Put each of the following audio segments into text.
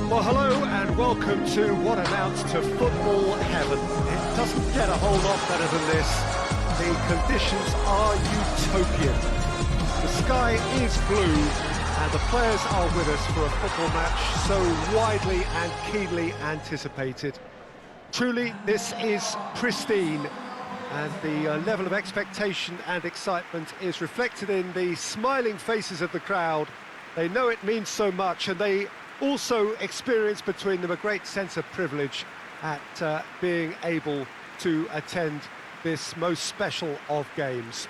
Well, hello and welcome to what amounts to football heaven. It doesn't get a whole lot better than this. The conditions are utopian. The sky is blue and the players are with us for a football match so widely and keenly anticipated. Truly, this is pristine, and the level of expectation and excitement is reflected in the smiling faces of the crowd. They know it means so much, and they also experience between them a great sense of privilege at being able to attend this most special of games.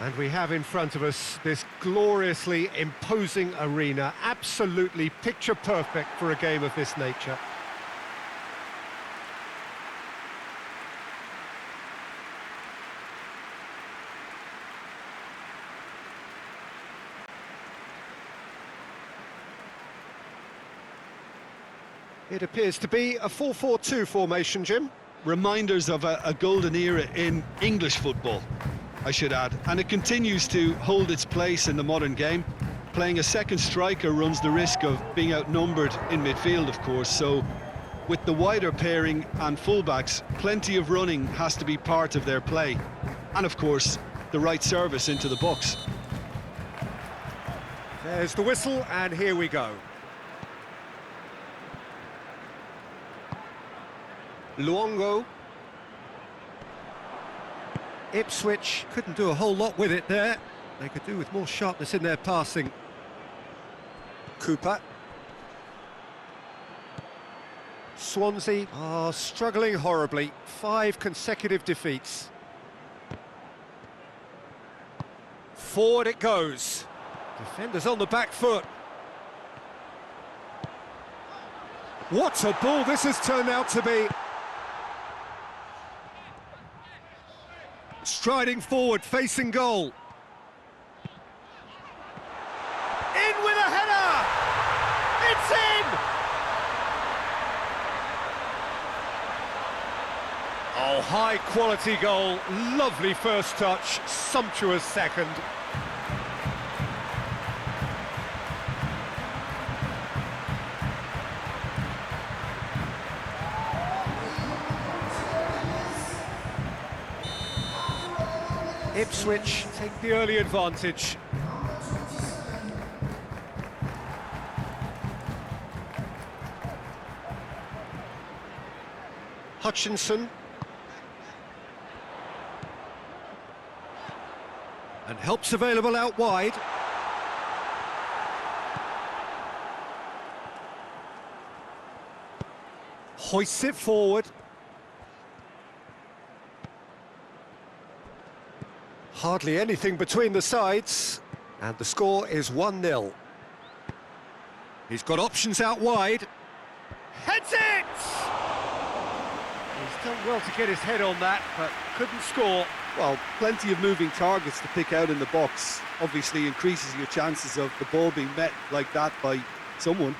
And we have in front of us this gloriously imposing arena, absolutely picture perfect for a game of this nature. It appears to be a 4-4-2 formation, Jim. Reminders of a golden era in English football, I should add, and it continues to hold its place in the modern game. Playing a second striker runs the risk of being outnumbered in midfield, of course, so with the wider pairing and fullbacks, plenty of running has to be part of their play, and of course the right service into the box. There's the whistle, and here we go. Luongo. Ipswich couldn't do a whole lot with it there. They could do with more sharpness in their passing. Cooper. Swansea are struggling horribly. 5 consecutive defeats. Forward it goes. Defenders on the back foot. What a ball this has turned out to be. Striding forward, facing goal. In with a header! It's in! Oh, high quality goal, lovely first touch, sumptuous second. Ipswich take the early advantage. Hutchinson. And help's available out wide. Hoists it forward. Hardly anything between the sides, and the score is 1-0. He's got options out wide. Heads it! He's done well to get his head on that, but couldn't score. Well, plenty of moving targets to pick out in the box. Obviously increases your chances of the ball being met like that by someone.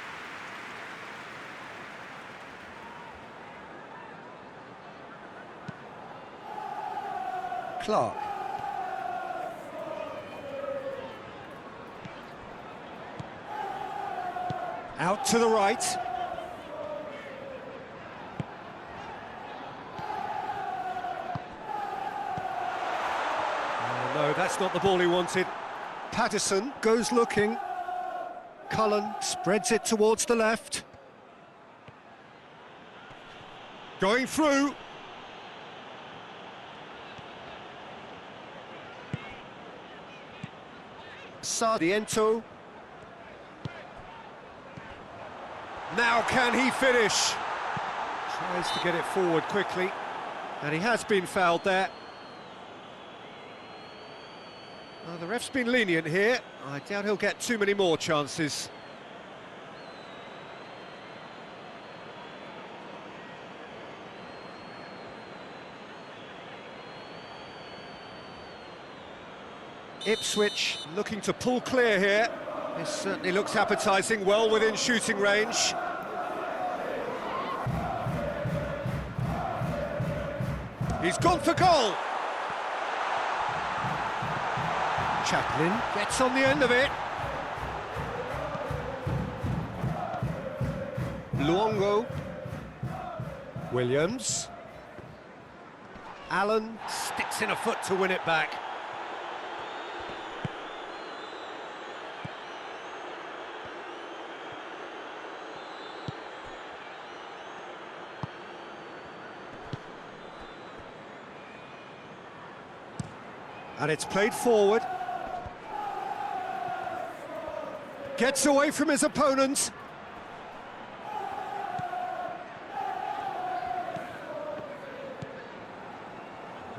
Clark. Out to the right. Oh, no, that's not the ball he wanted. Patterson goes looking. Cullen spreads it towards the left. Going through. Sardiento. Now can he finish? Tries to get it forward quickly, and he has been fouled there. Well, the ref's been lenient here. I doubt he'll get too many more chances. Ipswich looking to pull clear here. This certainly looks appetising, well within shooting range. He's gone for goal! Chaplin gets on the end of it. Luongo. Williams. Allen sticks in a foot to win it back. And it's played forward. Gets away from his opponent.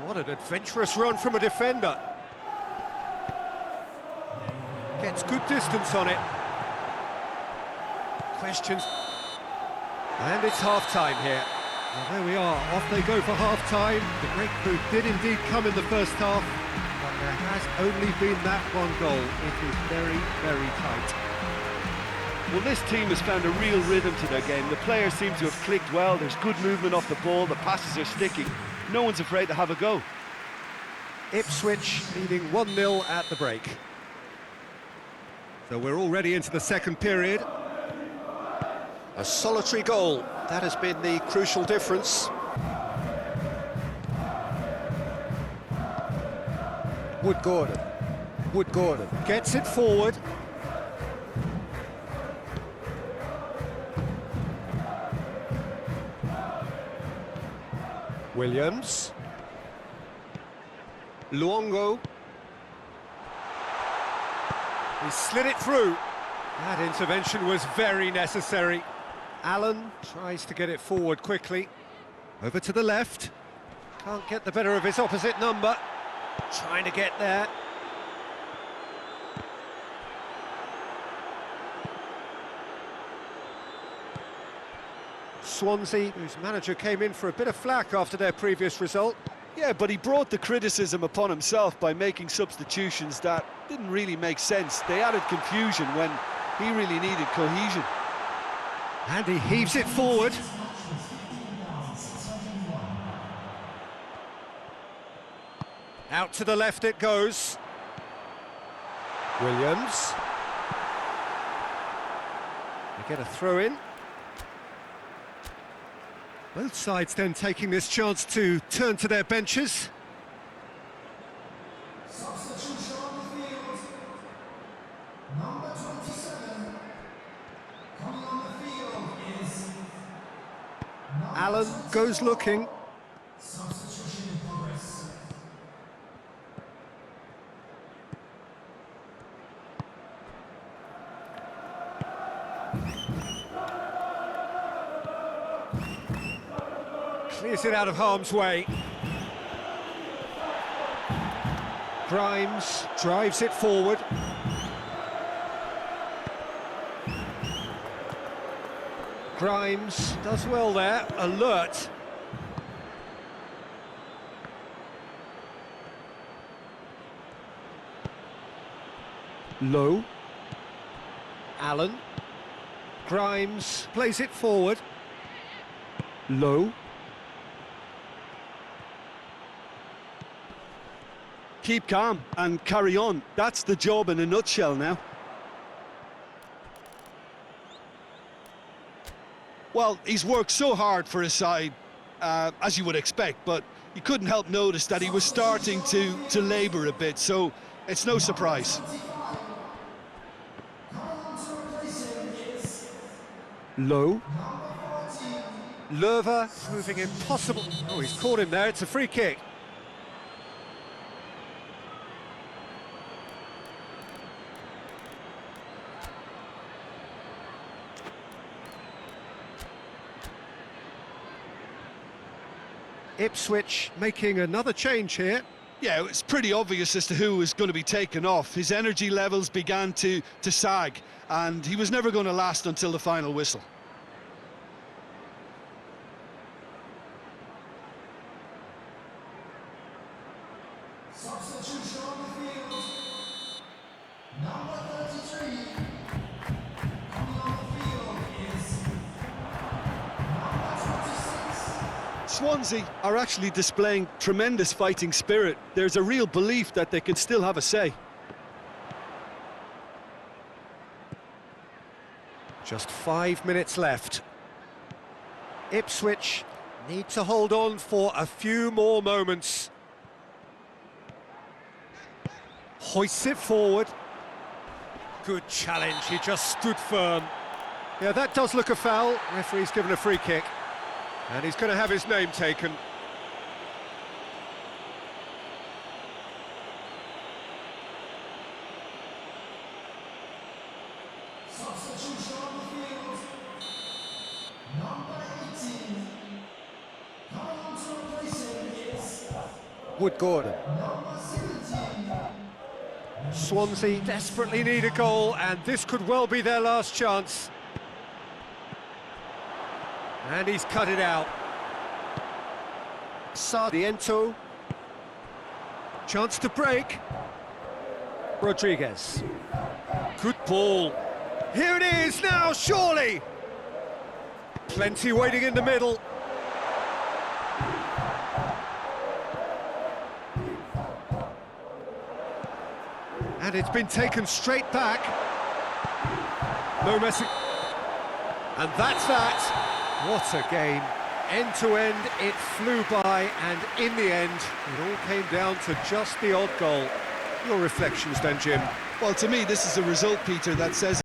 What an adventurous run from a defender. Gets good distance on it. Questions. And it's half-time here. Well, there we are, off they go for half-time. The breakthrough did indeed come in the first half, but there has only been that one goal. It is very, very tight. Well, this team has found a real rhythm to their game. The players seem to have clicked well. There's good movement off the ball. The passes are sticking. No one's afraid to have a go. Ipswich leading 1-0 at the break. So we're already into the second period. A solitary goal. That has been the crucial difference. Wood-Gordon. Wood-Gordon gets it forward. Williams. Luongo. He slid it through. That intervention was very necessary. Allen tries to get it forward quickly. Over to the left. Can't get the better of his opposite number. Trying to get there. Swansea, whose manager came in for a bit of flack after their previous result. Yeah, but he brought the criticism upon himself by making substitutions that didn't really make sense. They added confusion when he really needed cohesion. And he heaves it forward. Out to the left it goes. Williams. They get a throw in. Both sides then taking this chance to turn to their benches. Substitution on the field. Number 27. Coming on the field is... Allen goes looking. Substitution in progress. Clears it out of harm's way. Grimes drives it forward. Grimes does well there, alert. Low. Allen. Grimes plays it forward. Low. Keep calm and carry on. That's the job in a nutshell now. Well, he's worked so hard for his side, as you would expect, but you couldn't help notice that he was starting to labour a bit, so it's no surprise. Low. Lerva proving impossible. Oh, he's caught him there. It's a free kick. Ipswich making another change here. Yeah, it's pretty obvious as to who was going to be taken off. His energy levels began to sag, and he was never going to last until the final whistle. Substitution on the field. Number 33. Coming on the field is number 26. Swansea are actually displaying tremendous fighting spirit. There's a real belief that they can still have a say. Just 5 minutes left. Ipswich need to hold on for a few more moments. Hoists it forward. Good challenge, he just stood firm. Yeah, that does look a foul. Referee's given a free kick. And he's going to have his name taken. Substitution on the field. Number 18. Coming on to replace him is Wood Gordon. number 17. Swansea desperately need a goal, and this could well be their last chance. And he's cut it out. Sardiento. Chance to break. Rodriguez. Good ball. Here it is now, surely! Plenty waiting in the middle. And it's been taken straight back. No messing. And that's that. What a game. End to end, it flew by, and in the end, it all came down to just the odd goal. Your reflections then, Jim? Well, to me, this is a result, Peter, that says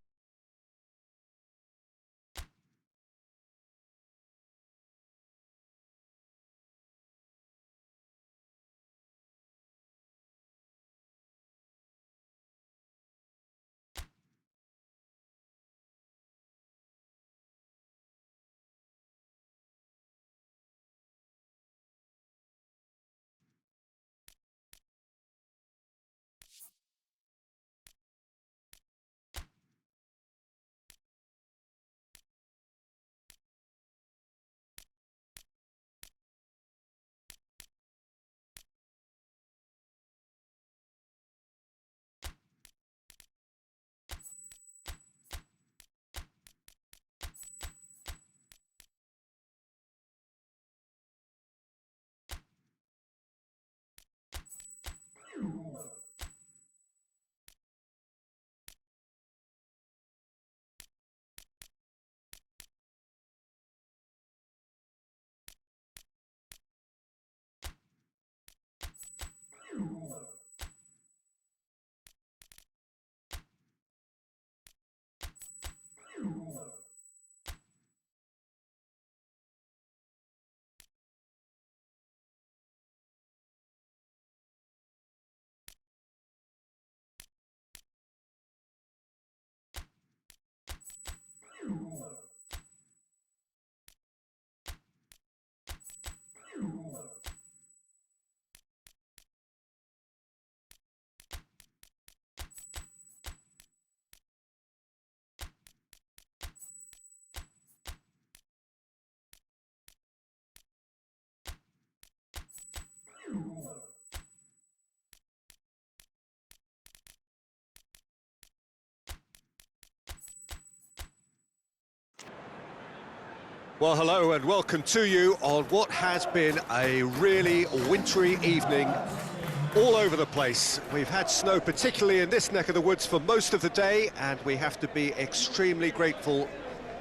Well, hello and welcome to you on what has been a really wintry evening all over the place. We've had snow, particularly in this neck of the woods, for most of the day, and we have to be extremely grateful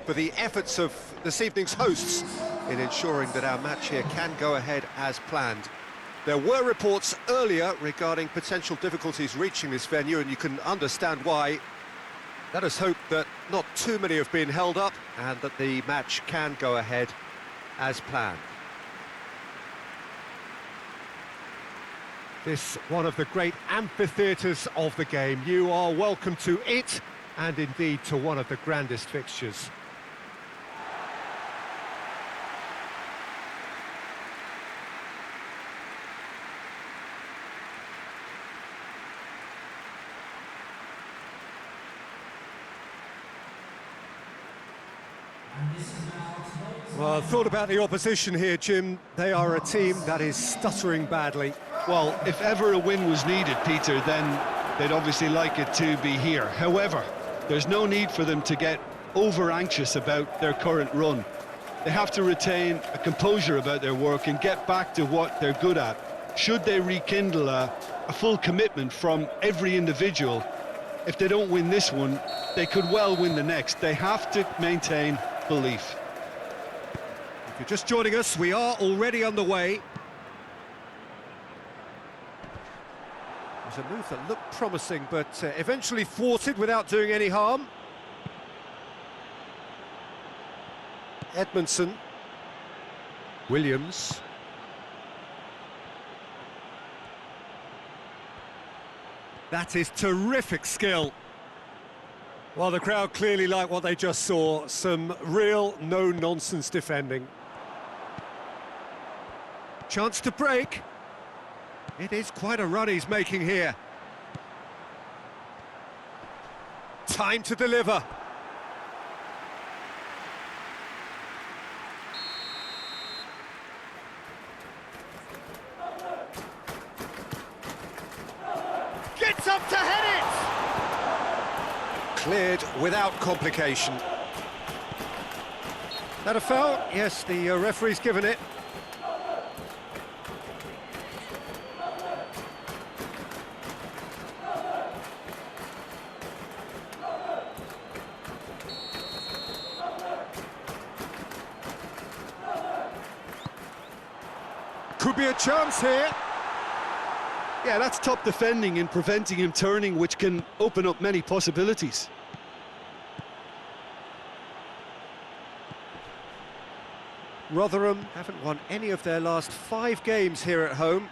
for the efforts of this evening's hosts in ensuring that our match here can go ahead as planned. There were reports earlier regarding potential difficulties reaching this venue, and you can understand why. Let us hope that not too many have been held up and that the match can go ahead as planned. This one of the great amphitheatres of the game. You are welcome to it, and indeed to one of the grandest fixtures. Well, I thought about the opposition here, Jim. They are a team that is stuttering badly. well, if ever a win was needed, Peter, then they'd obviously like it to be here. However, there's no need for them to get over-anxious about their current run. They have to retain a composure about their work and get back to what they're good at. Should they rekindle a full commitment from every individual, if they don't win this one, they could well win the next. They have to maintain belief. If you're just joining us, we are already underway. It was a move that looked promising, but eventually thwarted without doing any harm. Edmondson. Williams. That is terrific skill. Well, the crowd clearly like what they just saw. Some real no-nonsense defending. Chance to break. It is quite a run he's making here. Time to deliver. Gets up to head it! Cleared without complication. That a foul? Yes, the referee's given it. Could be a chance here. Yeah, that's top defending and preventing him turning, which can open up many possibilities. Rotherham haven't won any of their last 5 games here at home.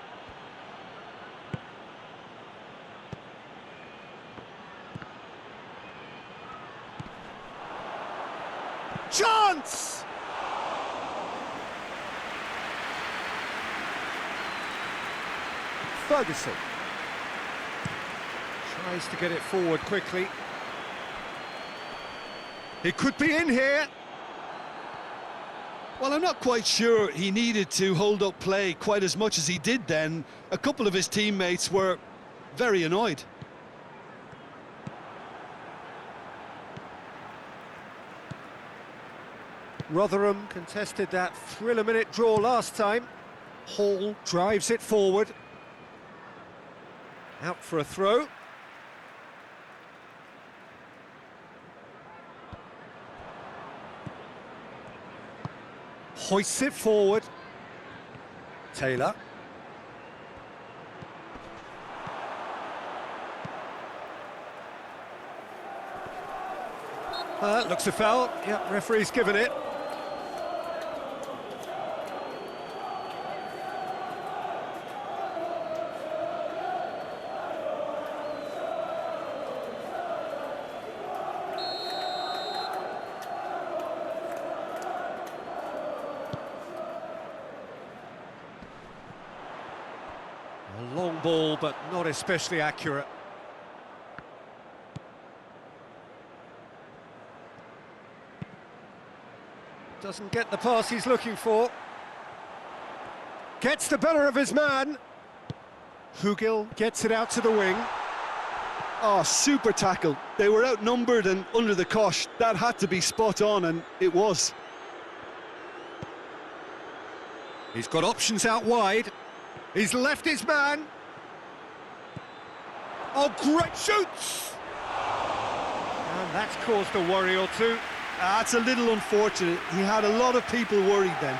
Chance! Ferguson tries to get it forward quickly. It could be in here. Well, I'm not quite sure he needed to hold up play quite as much as he did then. A couple of his teammates were very annoyed. Rotherham contested that thriller-minute draw last time. Hall drives it forward. Out for a throw. Hoists it forward. Taylor. Looks a foul. Yep, referee's given it. A long ball, but not especially accurate. Doesn't get the pass he's looking for. Gets the better of his man. Hugill gets it out to the wing. Oh, super tackle. They were outnumbered and under the cosh. That had to be spot on, and it was. He's got options out wide. He's left his man. Oh, great shoots! And that's caused a worry or two. That's a little unfortunate. He had a lot of people worried then.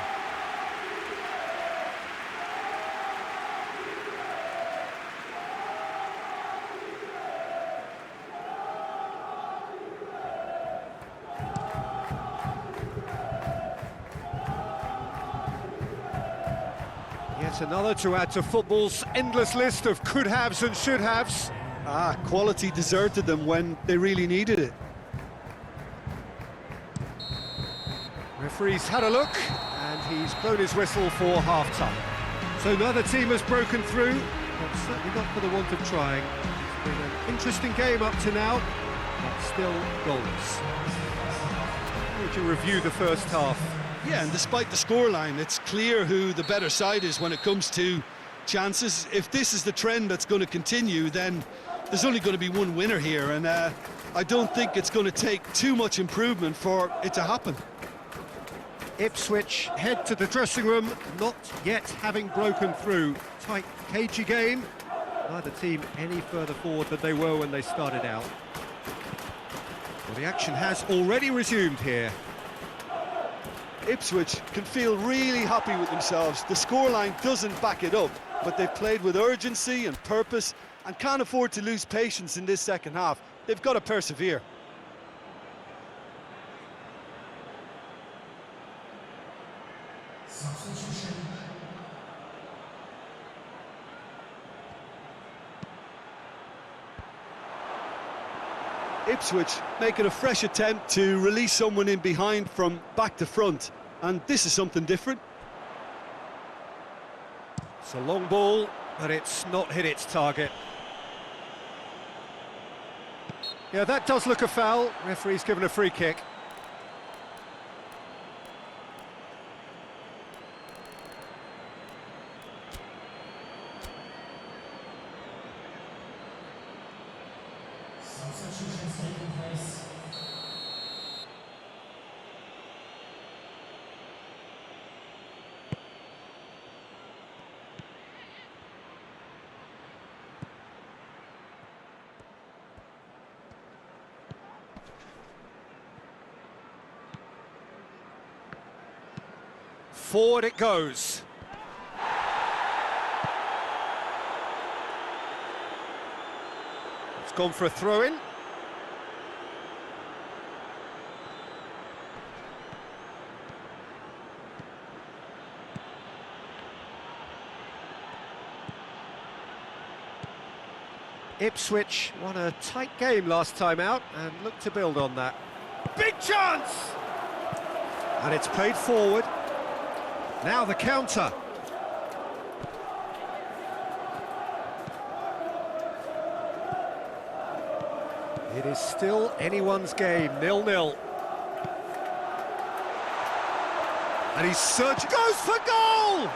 Yet another to add to football's endless list of could-haves and should-haves. Quality deserted them when they really needed it. Referee's had a look, and he's blown his whistle for half-time. So neither team has broken through, but certainly not for the want of trying. It's been an interesting game up to now, but still goalless. How would you review the first half? Yeah, and despite the scoreline, it's clear who the better side is when it comes to chances. If this is the trend that's going to continue, then there's only going to be one winner here, and I don't think it's going to take too much improvement for it to happen. Ipswich head to the dressing room, not yet having broken through. Tight, cagey game. Neither team any further forward than they were when they started out. Well, the action has already resumed here. Ipswich can feel really happy with themselves. The scoreline doesn't back it up, but they've played with urgency and purpose and can't afford to lose patience in this second half. They've got to persevere. Substitution. Ipswich making a fresh attempt to release someone in behind from back to front, and this is something different. It's a long ball, but it's not hit its target. Yeah, that does look a foul. Referee's given a free kick. Substitutions taking place. Forward it goes. It's gone for a throw-in. Ipswich won a tight game last time out and look to build on that. Big chance! And it's played forward. Now the counter. It is still anyone's game, 0-0. And he's searching, goes for goal!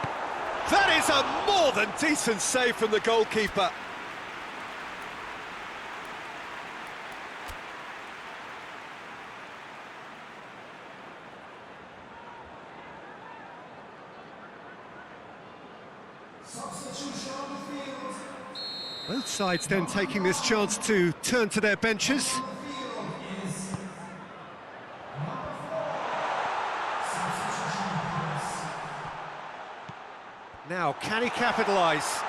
That is a more than decent save from the goalkeeper. Substitution on the field. Both sides then taking this chance to turn to their benches. On the field is number 4. Substitution Pes. Now, can he capitalise?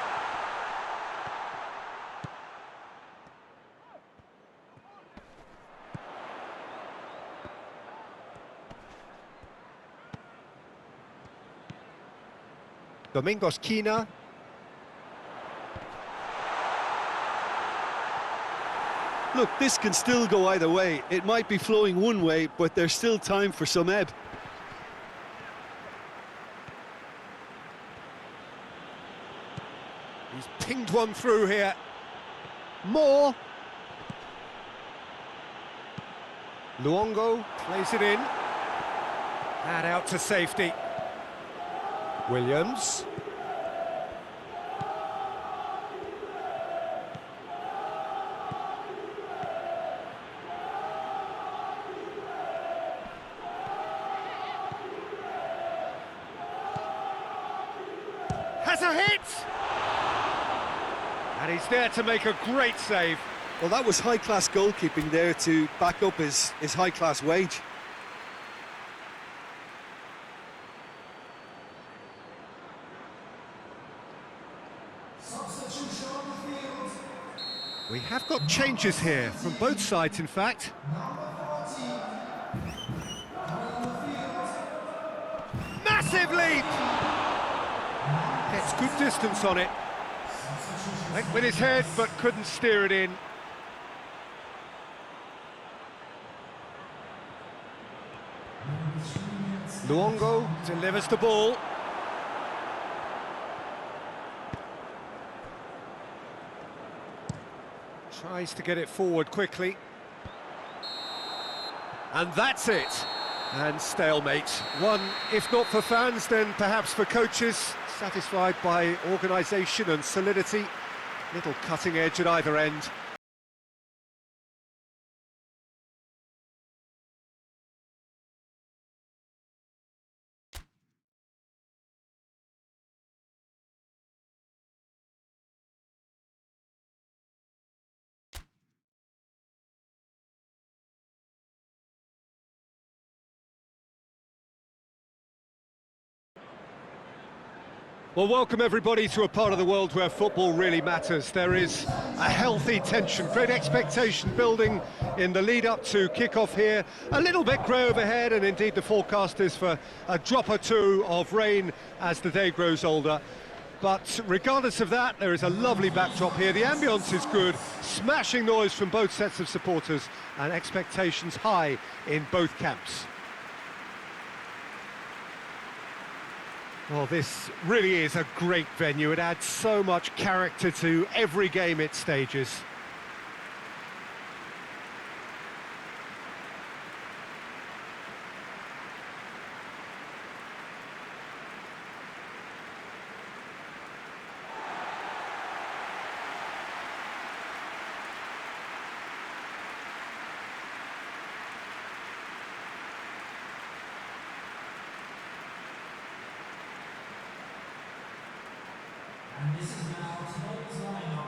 Domingos Quina. Look, this can still go either way. It might be flowing one way, but there's still time for some ebb. He's pinged one through here. More. Luongo plays it in. And out to safety. Williams. Has a hit! And he's there to make a great save. Well, that was high-class goalkeeping there to back up his high-class wage. Substitution on the field. We have got changes here, from both sides in fact. Number 14. Coming on the field. Massive leap! Gets good distance on it. Went with his head, but couldn't steer it in. Luongo delivers the ball. Tries to get it forward quickly. And that's it. And stalemate. One, if not for fans, then perhaps for coaches, satisfied by organisation and solidity. Little cutting edge at either end. Well, welcome everybody to a part of the world where football really matters. There is a healthy tension, great expectation building in the lead up to kick-off here. A little bit grey overhead, and indeed the forecast is for a drop or two of rain as the day grows older. But regardless of that, there is a lovely backdrop here. The ambience is good, smashing noise from both sets of supporters, and expectations high in both camps. Well, this really is a great venue. It adds so much character to every game it stages.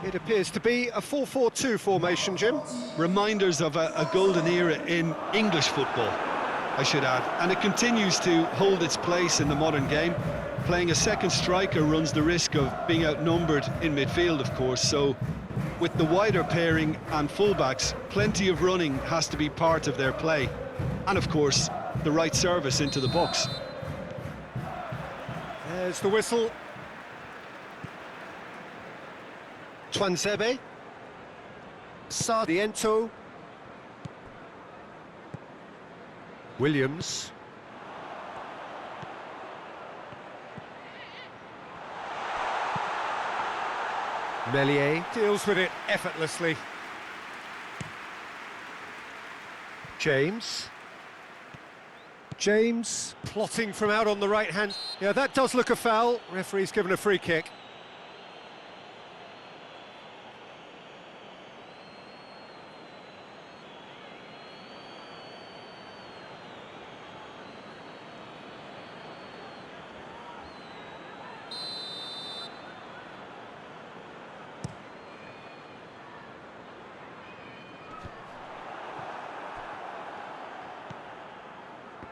It appears to be a 4-4-2 formation, Jim. Reminders of a golden era in English football, I should add, and it continues to hold its place in the modern game. Playing a second striker runs the risk of being outnumbered in midfield, of course, so with the wider pairing and fullbacks, plenty of running has to be part of their play, and of course the right service into the box. There's the whistle. Twansebe, Sardiento, Williams, Meslier deals with it effortlessly. James plotting from out on the right hand. Yeah, that does look a foul. Referee's given a free kick.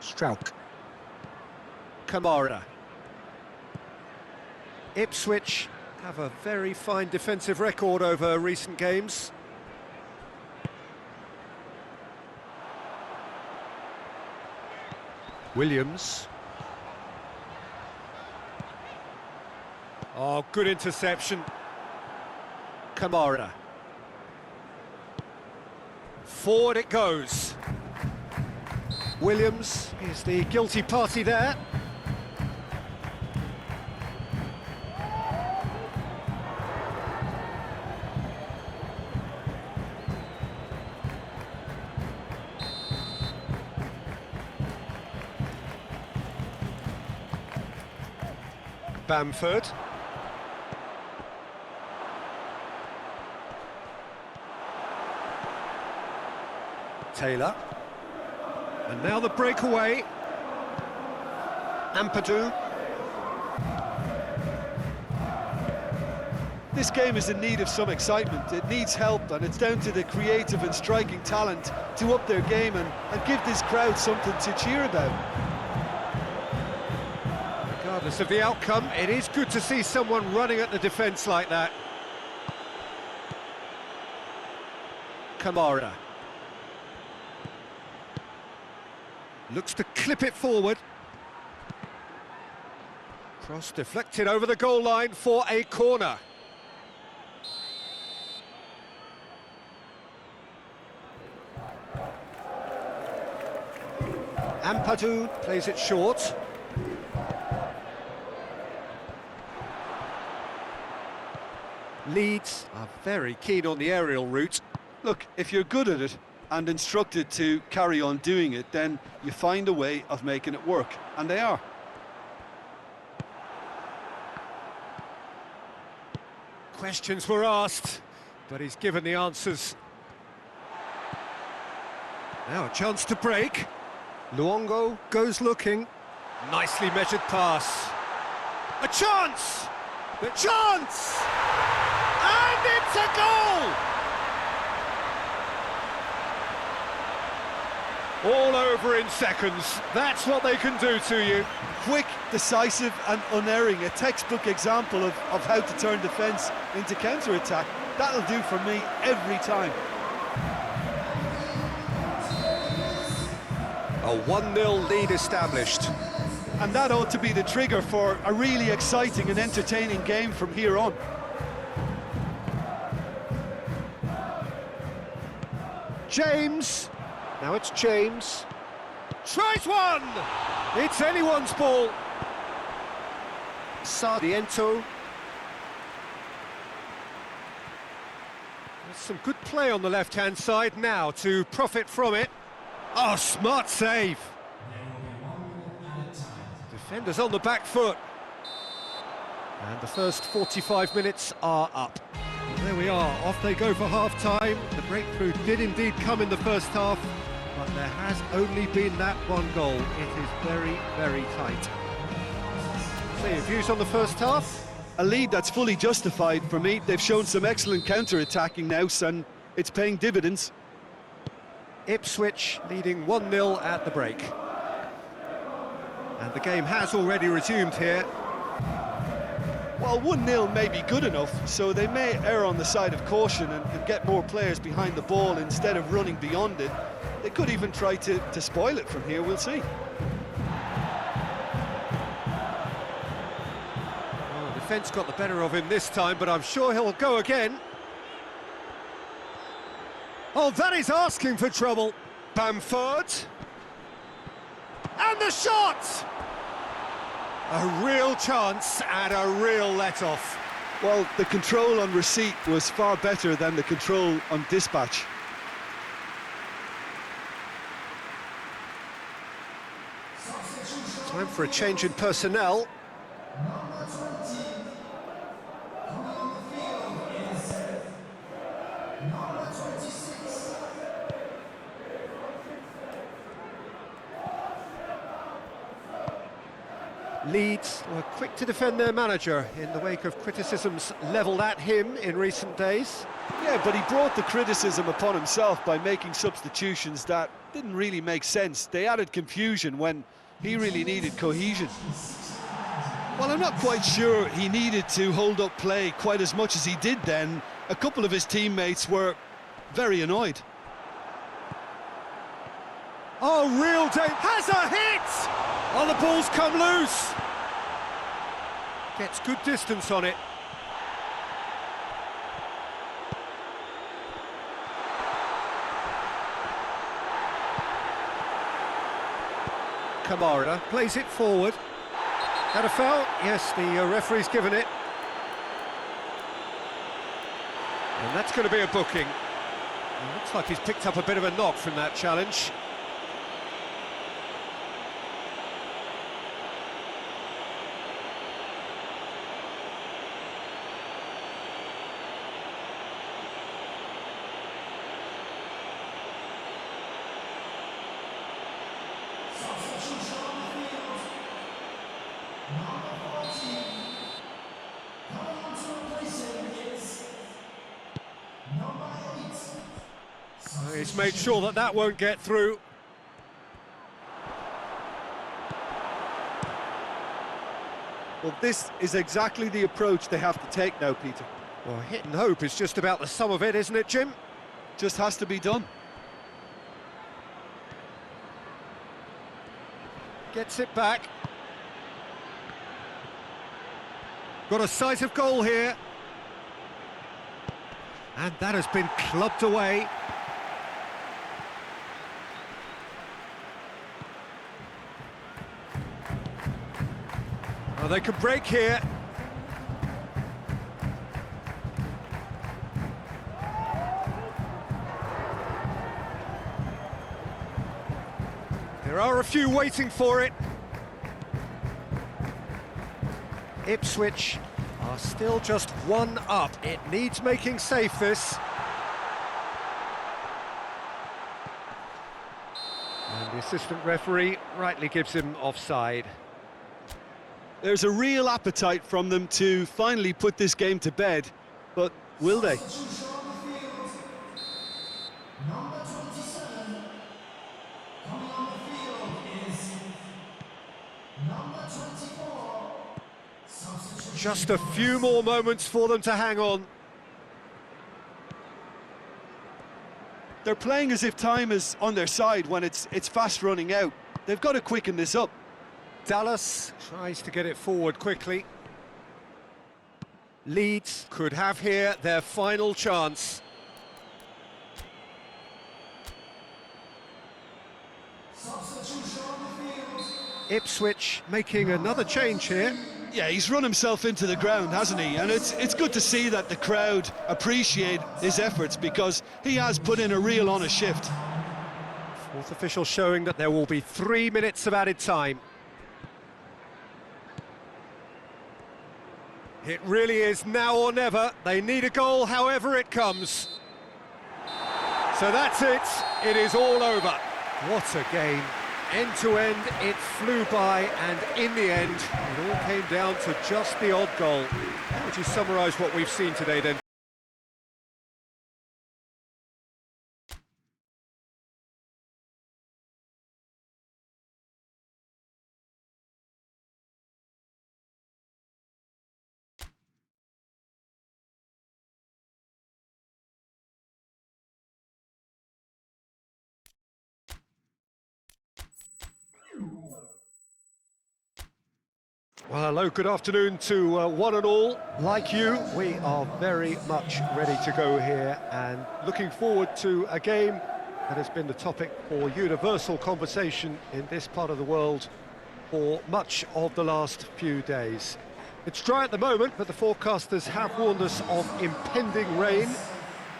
Strauch, Kamara. Ipswich have a very fine defensive record over recent games. Williams. Oh, good interception. Kamara. Forward it goes. Williams is the guilty party there. Bamford. Taylor. And now the breakaway. Ampadu. This game is in need of some excitement. It needs help, and it's down to the creative and striking talent to up their game and give this crowd something to cheer about. Regardless of the outcome, it is good to see someone running at the defence like that. Kamara. Looks to clip it forward. Cross deflected over the goal line for a corner. Ampadu plays it short. Leeds are very keen on the aerial route. Look, if you're good at it and instructed to carry on doing it, then you find a way of making it work, and they are. Questions were asked, but he's given the answers. Now a chance to break. Luongo goes looking. Nicely measured pass. A chance! The chance! And it's a goal! All over in seconds. That's what they can do to you. Quick, decisive and unerring. A textbook example of how to turn defence into counter-attack. That'll do for me every time. A 1-0 lead established. And that ought to be the trigger for a really exciting and entertaining game from here on. James. Now it's James. Tries one! It's anyone's ball. Sardiento. There's some good play on the left-hand side now to profit from it. Oh, smart save. Defenders on the back foot. And the first 45 minutes are up. And there we are, off they go for half-time. The breakthrough did indeed come in the first half, but there has only been that one goal. It is very, very tight. So your views on the first half? A lead that's fully justified for me. They've shown some excellent counter-attacking now, and it's paying dividends. Ipswich leading 1-0 at the break. And the game has already resumed here. Well, 1-0 may be good enough, so they may err on the side of caution and get more players behind the ball instead of running beyond it. They could even try to spoil it from here, we'll see. Well, the defence got the better of him this time, but I'm sure he'll go again. Oh, that is asking for trouble. Bamford. And the shot! A real chance and a real let-off. Well, the control on receipt was far better than the control on dispatch. Time for a change in personnel. Number 20. Coming on the field is number 26. Leeds were quick to defend their manager in the wake of criticisms levelled at him in recent days. Yeah, but he brought the criticism upon himself by making substitutions that didn't really make sense. They added confusion when he really needed cohesion. Well, I'm not quite sure he needed to hold up play quite as much as he did then. A couple of his teammates were very annoyed. Oh, real danger! Has a hit! Oh, the ball's come loose! Gets good distance on it. Kamara plays it forward. That a foul? Yes, the referee's given it. And that's going to be a booking. It looks like he's picked up a bit of a knock from that challenge. Substitution on the field. Number 14. Coming on to replace him is number 8. He's made sure that that won't get through. Well, this is exactly the approach they have to take now, Peter. Well, hit and hope is just about the sum of it, isn't it, Jim? Just has to be done. Gets it back. Got a sight of goal here. And that has been clubbed away. Oh, they could break here. There are a few waiting for it. Ipswich are still just one up. It needs making safe, this. And the assistant referee rightly gives him offside. There's a real appetite from them to finally put this game to bed, but will they? Substitution on the field. Number 27. Coming Just a few more moments for them to hang on. They're playing as if time is on their side when it's fast running out. They've got to quicken this up. Dallas tries to get it forward quickly. Leeds could have here their final chance. Substitution on the field. Ipswich making another change here. Yeah, he's run himself into the ground, hasn't he? And it's good to see that the crowd appreciate his efforts because he has put in a real honest shift. Fourth official showing that there will be 3 minutes of added time. It really is now or never. They need a goal however it comes. So that's it. It is all over. What a game. End to end, it flew by, and in the end, it all came down to just the odd goal. How would you summarise what we've seen today then? Well, hello, good afternoon to one and all. Like you, we are very much ready to go here and looking forward to a game that has been the topic for universal conversation in this part of the world for much of the last few days. It's dry at the moment, but the forecasters have warned us of impending rain.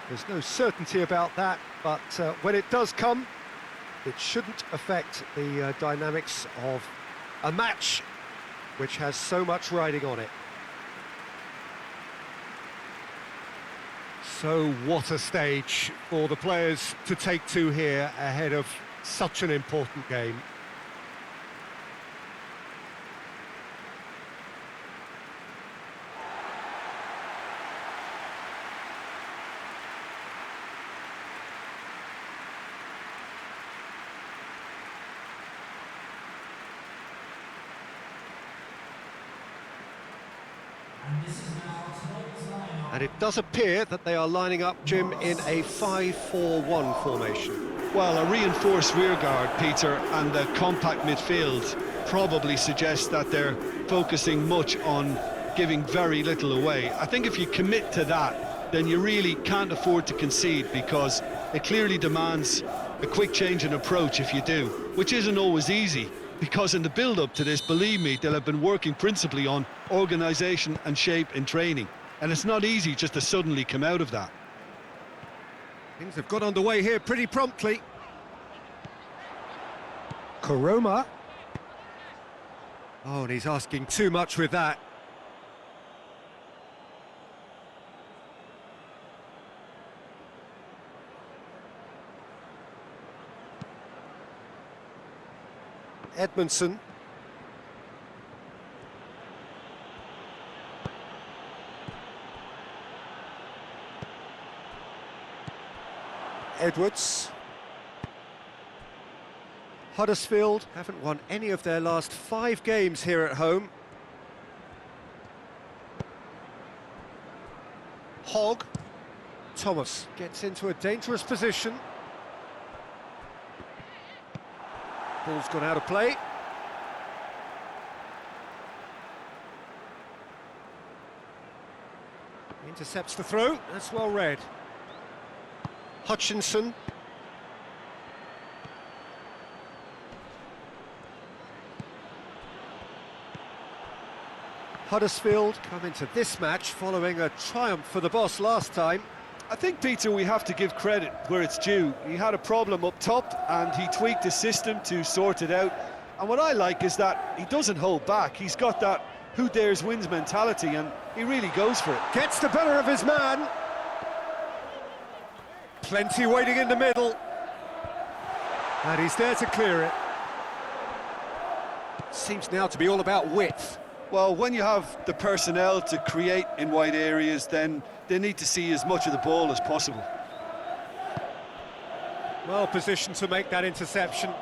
There's no certainty about that, but when it does come, it shouldn't affect the dynamics of a match which has so much riding on it. So what a stage for the players to take to here ahead of such an important game. And it does appear that they are lining up, Jim, in a 5-4-1 formation. Well, a reinforced rearguard, Peter, and a compact midfield probably suggests that they're focusing much on giving very little away. I think if you commit to that, then you really can't afford to concede, because it clearly demands a quick change in approach if you do, which isn't always easy, because in the build-up to this, believe me, they'll have been working principally on organisation and shape in training. And it's not easy just to suddenly come out of that. Things have got underway here pretty promptly. Koroma. Oh, and he's asking too much with that. Edmondson. Edwards. Huddersfield haven't won any of their last 5 games here at home. Hogg. Thomas gets into a dangerous position. Ball's gone out of play. Intercepts the throw, that's well read. Hutchinson. Huddersfield come into this match following a triumph for the boss last time. I think, Peter, we have to give credit where it's due. He had a problem up top and he tweaked his system to sort it out. And what I like is that he doesn't hold back. He's got that who dares wins mentality, and he really goes for it. Gets the better of his man. Plenty waiting in the middle. And he's there to clear it. Seems now to be all about width. Well, when you have the personnel to create in wide areas, then they need to see as much of the ball as possible. Well positioned to make that interception.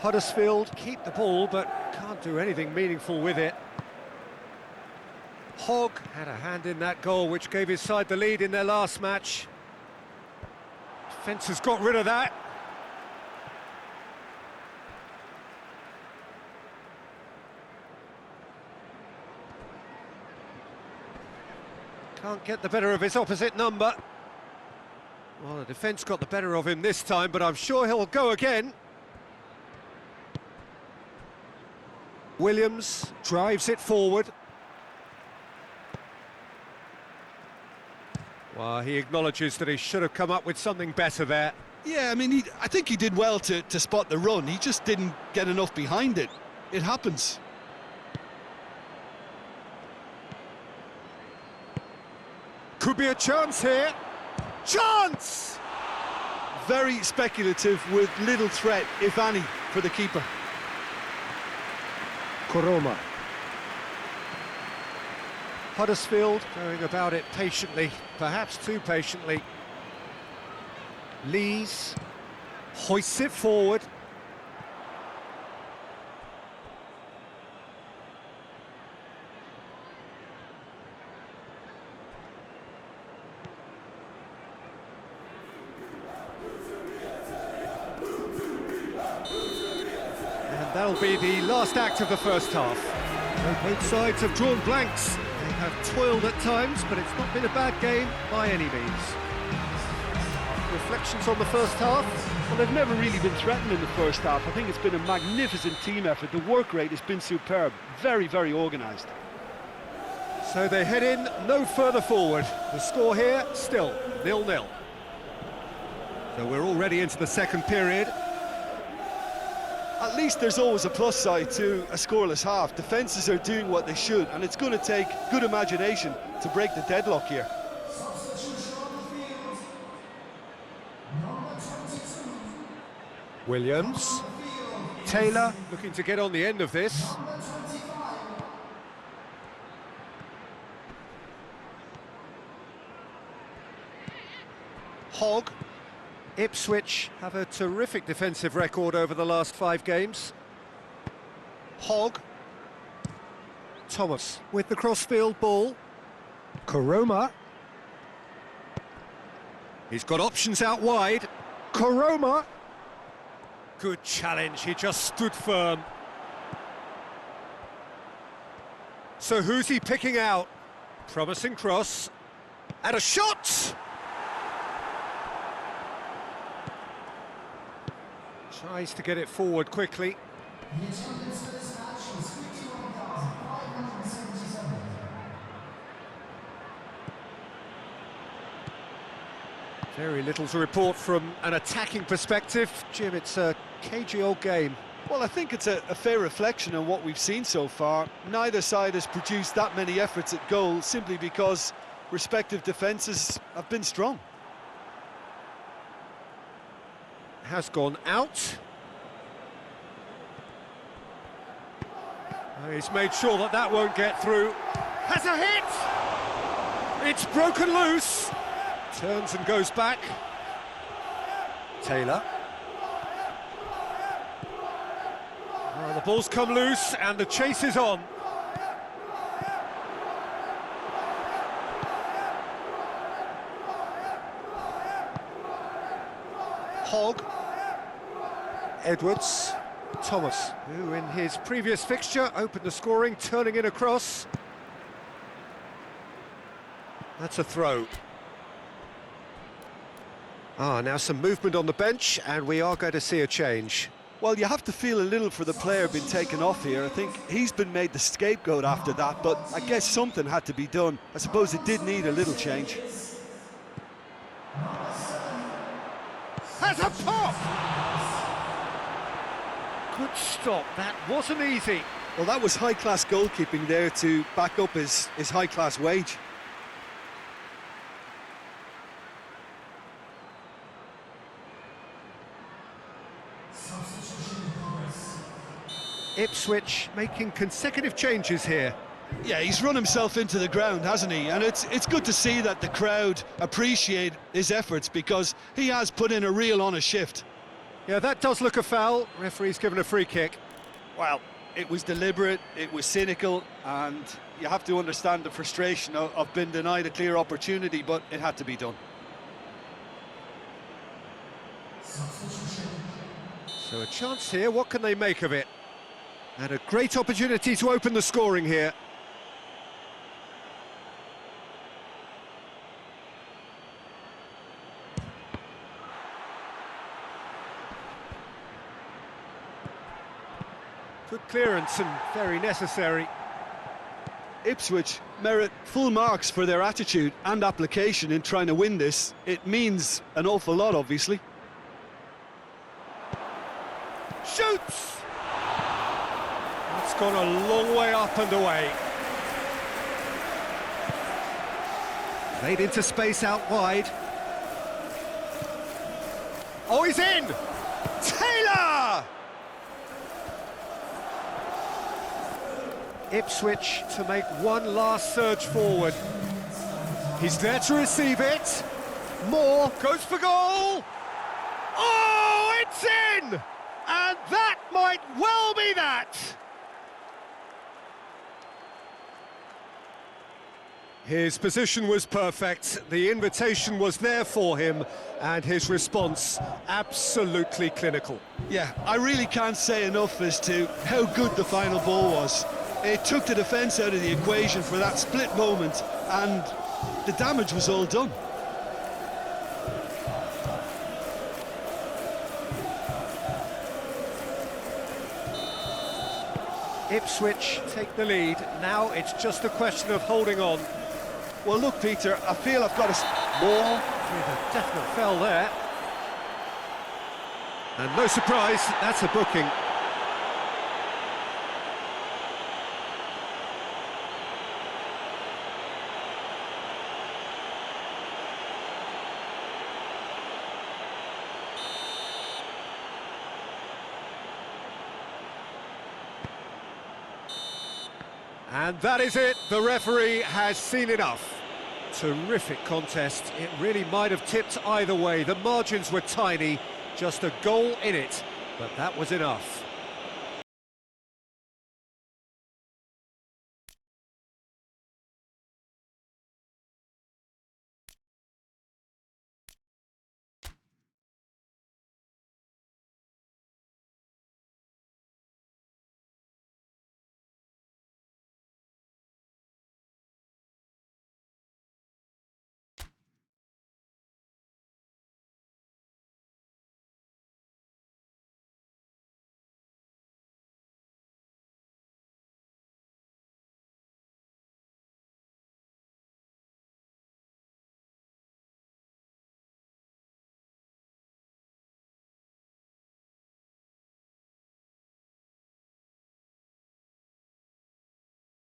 Huddersfield keep the ball, but can't do anything meaningful with it. Hogg had a hand in that goal, which gave his side the lead in their last match. Defence has got rid of that. Can't get the better of his opposite number. Well, the defence got the better of him this time, but I'm sure he'll go again. Williams drives it forward. Well, he acknowledges that he should have come up with something better there. Yeah, I mean, I think he did well to spot the run. He just didn't get enough behind it. It happens. Could be a chance here. Chance! Very speculative with little threat, if any, for the keeper. Koroma. Huddersfield going about it patiently, perhaps too patiently. Lees hoists it forward. And that'll be the last act of the first half. Both sides have drawn blanks. They have toiled at times, but it's not been a bad game by any means. Reflections on the first half? Well, they've never really been threatened in the first half. I think it's been a magnificent team effort. The work rate has been superb. Very, very organised. So they head in no further forward. The score here, still 0-0. So we're already into the second period. At least there's always a plus side to a scoreless half. Defences are doing what they should, and it's going to take good imagination to break the deadlock here. Williams. Taylor looking to get on the end of this. Hogg. Ipswich have a terrific defensive record over the last 5 games. Hogg. Thomas with the crossfield ball. Koroma. He's got options out wide. Koroma. Good challenge, he just stood firm. So who's he picking out? Promising cross. And a shot! Tries to get it forward quickly. The attendance for this match was 51,577. Very little to report from an attacking perspective. Jim, it's a cagey old game. Well, I think it's a fair reflection on what we've seen so far. Neither side has produced that many efforts at goal simply because respective defences have been strong. Has gone out. He's made sure that that won't get through. Has a hit! It's broken loose. Turns and goes back. Taylor. Oh, the ball's come loose and the chase is on. Hogg. Edwards. Thomas, who in his previous fixture opened the scoring, turning in across. That's a throw. Now some movement on the bench, and we are going to see a change. Well, you have to feel a little for the player being taken off here. I think he's been made the scapegoat after that, but I guess something had to be done. I suppose it did need a little change. Has a pop! Good stop, that wasn't easy. Well, that was high-class goalkeeping there to back up his high-class wage. Ipswich making consecutive changes here. Yeah, he's run himself into the ground, hasn't he? And it's good to see that the crowd appreciate his efforts because he has put in a real honest shift. Yeah, that does look a foul. Referee's given a free kick. Well, it was deliberate, it was cynical, and you have to understand the frustration of being denied a clear opportunity, but it had to be done. So a chance here, what can they make of it? And a great opportunity to open the scoring here. Good clearance and very necessary. Ipswich merit full marks for their attitude and application in trying to win this. It means an awful lot, obviously. Shoots! It's gone a long way up and away. Played into space out wide. Oh, he's in! Taylor! Ipswich to make one last surge forward. He's there to receive it. Moore goes for goal. Oh, it's in! And that might well be that. His position was perfect, the invitation was there for him, and his response absolutely clinical. Yeah, I really can't say enough as to how good the final ball was. It took the defence out of the equation for that split moment, and the damage was all done. Ipswich take the lead, now it's just a question of holding on. Well, look, Peter, I feel I've got more. With a definite foul there. And no surprise, that's a booking. And that is it, the referee has seen enough. Terrific contest, it really might have tipped either way. The margins were tiny, just a goal in it, but that was enough.